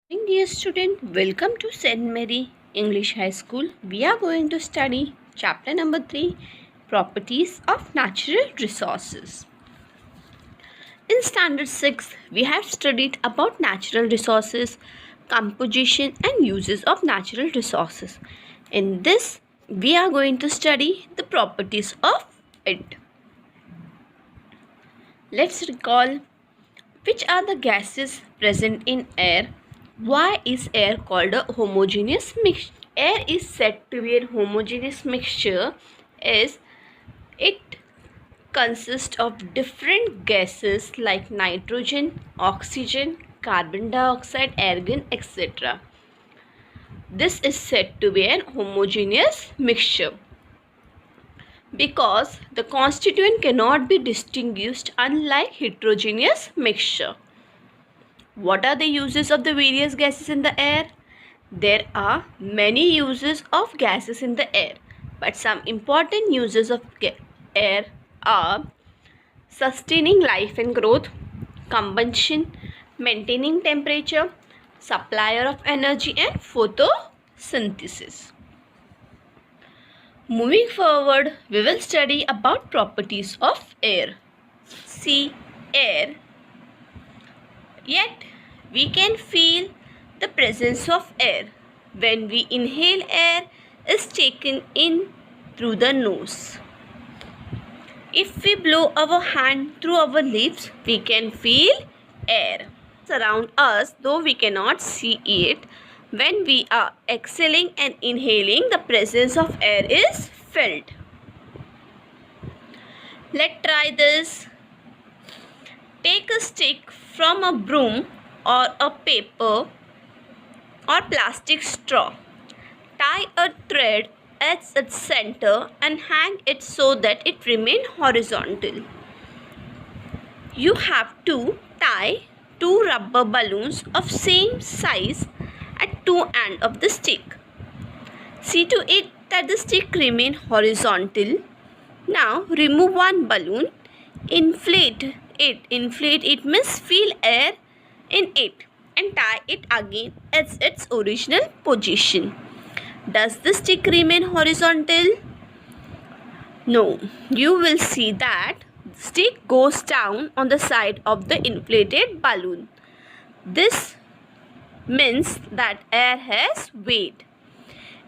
Morning, dear student, welcome to St. Mary English High School. We are going to study chapter number 3, Properties of Natural Resources. In standard 6, we have studied about natural resources, composition and uses of natural resources. In this, we are going to study the properties of it. Let's recall which are the gases present in air. Why is air called a homogeneous mixture? Air is said to be a homogeneous mixture as it consists of different gases like nitrogen, oxygen, carbon dioxide, argon, etc. This is said to be an homogeneous mixture because the constituent cannot be distinguished unlike heterogeneous mixture. What are the uses of the various gases in the air? There are many uses of gases in the air, but some important uses of air are sustaining life and growth, combustion, maintaining temperature, supplier of energy and photosynthesis. Moving forward, we will study about properties of air. See, air. Yet, we can feel the presence of air when we inhale. Air is taken in through the nose. If we blow our hand through our lips, we can feel air around us, though we cannot see it. When we are exhaling and inhaling, the presence of air is felt. Let's try this. Take a stick from a broom or a paper or plastic straw. Tie a thread at its center and hang it so that it remains horizontal. You have to tie two rubber balloons of same size at two ends of the stick. See to it that the stick remains horizontal. Now remove one balloon. Inflate it means fill air in it and tie it again at its original position. Does the stick remain horizontal? No. You will see that the stick goes down on the side of the inflated balloon. This means that air has weight.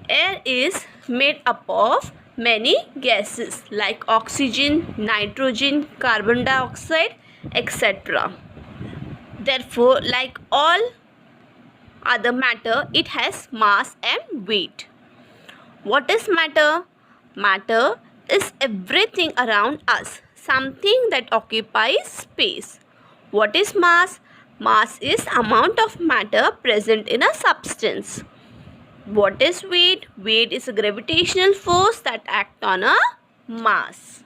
Air is made up of many gases like oxygen, nitrogen, carbon dioxide, etc. Therefore, like all other matter, it has mass and weight. What is matter? Matter is everything around us, something that occupies space. What is mass? Mass is amount of matter present in a substance. What is weight? Weight is a gravitational force that acts on a mass.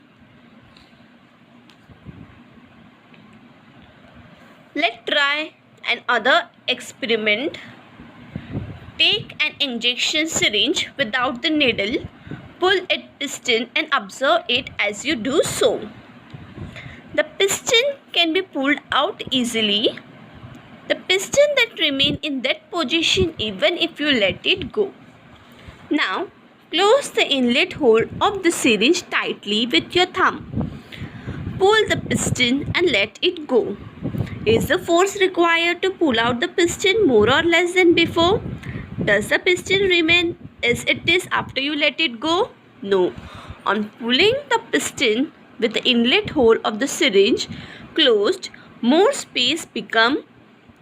Let's try another experiment. Take an injection syringe without the needle. Pull its piston and observe it as you do so. The piston can be pulled out easily. The piston that remains in that position even if you let it go. Now, close the inlet hole of the syringe tightly with your thumb. Pull the piston and let it go. Is the force required to pull out the piston more or less than before? Does the piston remain as it is after you let it go? No. On pulling the piston with the inlet hole of the syringe closed, more space become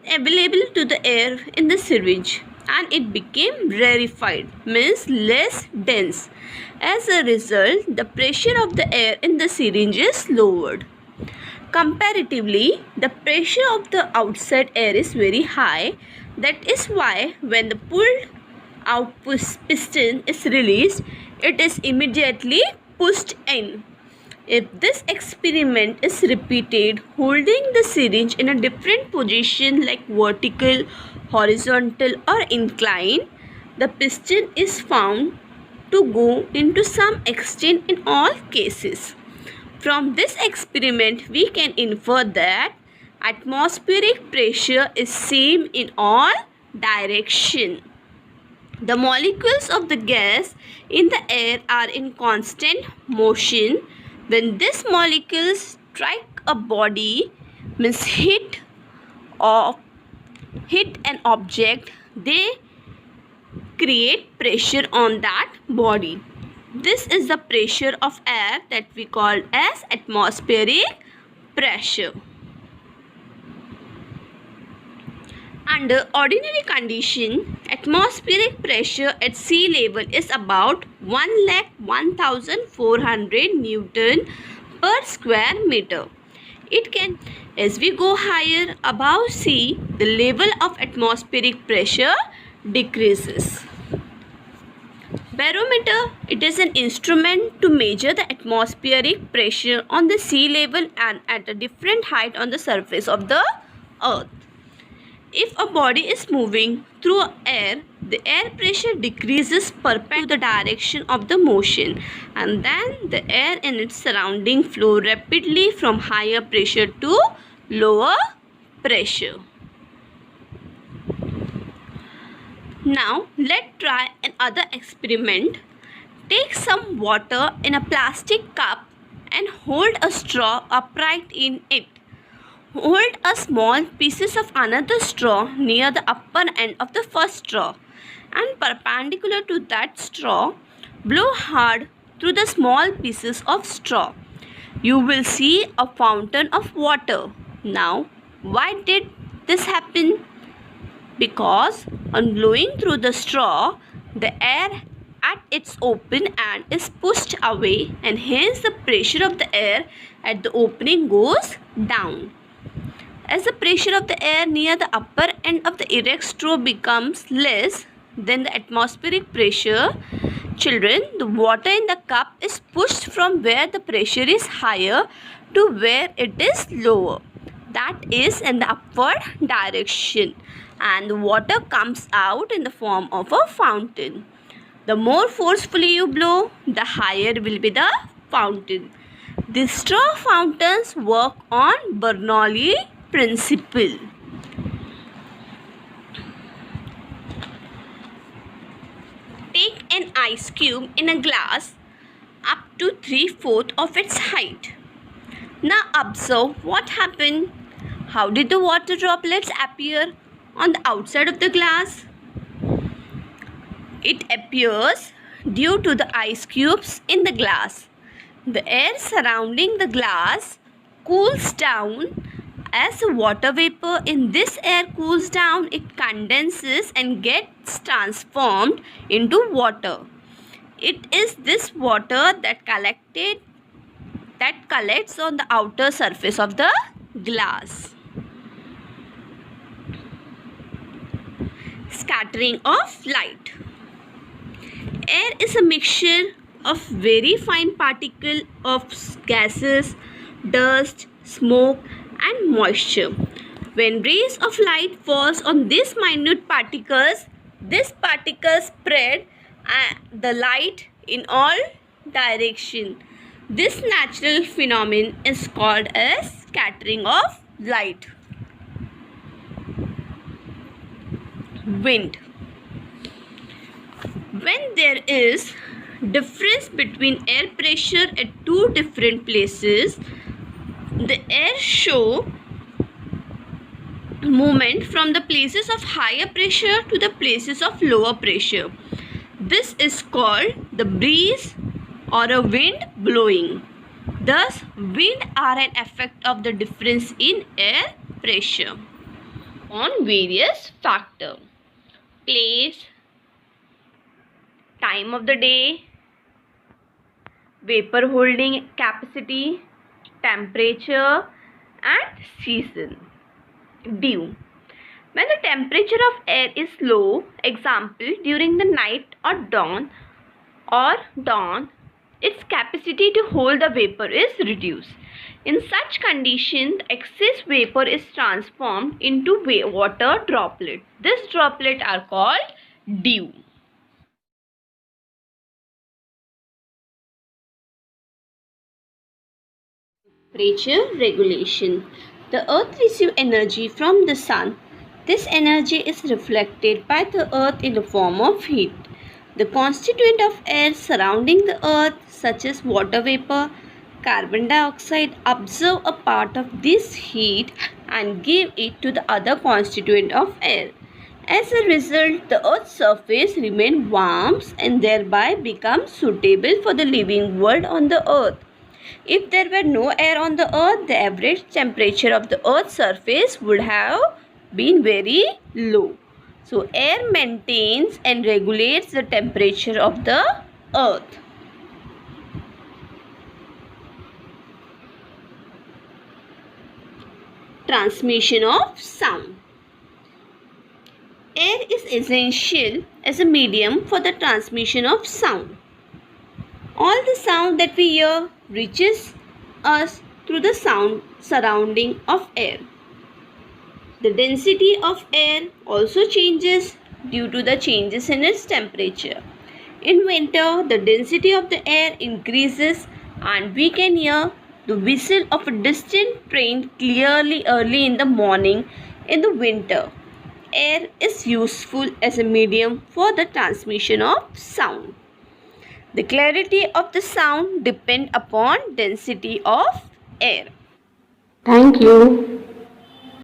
available to the air in the syringe and it became rarefied, means less dense. As a result, the pressure of the air in the syringe is lowered. Comparatively, the pressure of the outside air is very high. That is why when the pulled out piston is released, it is immediately pushed in. If this experiment is repeated, holding the syringe in a different position like vertical, horizontal or inclined, the piston is found to go into some extent in all cases. From this experiment, we can infer that atmospheric pressure is same in all direction. The molecules of the gas in the air are in constant motion. When these molecules strike a body, means hit an object, they create pressure on that body. This is the pressure of air that we call as atmospheric pressure. Under ordinary condition, atmospheric pressure at sea level is about 1,01,400 Newton per square meter. It can, as we go higher above sea, the level of atmospheric pressure decreases. Barometer, it is an instrument to measure the atmospheric pressure on the sea level and at a different height on the surface of the earth. If a body is moving through air, the air pressure decreases perpendicular to the direction of the motion, and then the air in its surrounding flow rapidly from higher pressure to lower pressure. Now let's try another experiment. Take some water in a plastic cup and hold a straw upright in it. Hold a small pieces of another straw near the upper end of the first straw, and perpendicular to that straw, blow hard through the small pieces of straw. You will see a fountain of water. Now, why did this happen? Because on blowing through the straw, the air at its open end is pushed away, and hence the pressure of the air at the opening goes down. As the pressure of the air near the upper end of the erect straw becomes less than the atmospheric pressure, children, the water in the cup is pushed from where the pressure is higher to where it is lower. That is in the upward direction, and the water comes out in the form of a fountain. The more forcefully you blow, the higher will be the fountain. These straw fountains work on Bernoulli principle. Take an ice cube in a glass up to 3/4 of its height. Now observe what happened. How did the water droplets appear on the outside of the glass? It appears due to the ice cubes in the glass. The air surrounding the glass cools down. As the water vapor in this air cools down, it condenses and gets transformed into water. It is this water that collects on the outer surface of the glass. Scattering of light. Air is a mixture of very fine particles of gases, dust, smoke, and moisture. When rays of light falls on these minute particles spread the light in all directions. This natural phenomenon is called as scattering of light. Wind. When there is difference between air pressure at two different places, the air show movement from the places of higher pressure to the places of lower pressure. This is called the breeze or a wind blowing. Thus, wind are an effect of the difference in air pressure on various factors: place, time of the day, vapor holding capacity, temperature, and season. Dew. When the temperature of air is low, example during the night or dawn, its capacity to hold the vapor is reduced. In such condition, the excess vapor is transformed into water droplets. This droplet are called dew. Temperature regulation. The earth receives energy from the sun This energy is reflected by the earth in the form of heat. The constituent of air surrounding the earth, such as water vapor, carbon dioxide, absorb a part of this heat and give it to the other constituent of air. As a result, the earth's surface remains warm and thereby becomes suitable for the living world on the earth. If there were no air on the earth, the average temperature of the earth's surface would have been very low. So, air maintains and regulates the temperature of the earth. Transmission of sound. Air is essential as a medium for the transmission of sound. All the sound that we hear reaches us through the sound surrounding of air. The density of air also changes due to the changes in its temperature. In winter, the density of the air increases and we can hear the whistle of a distant train clearly early in the morning in the winter. Air is useful as a medium for the transmission of sound. The clarity of the sound depends upon density of air. Thank you.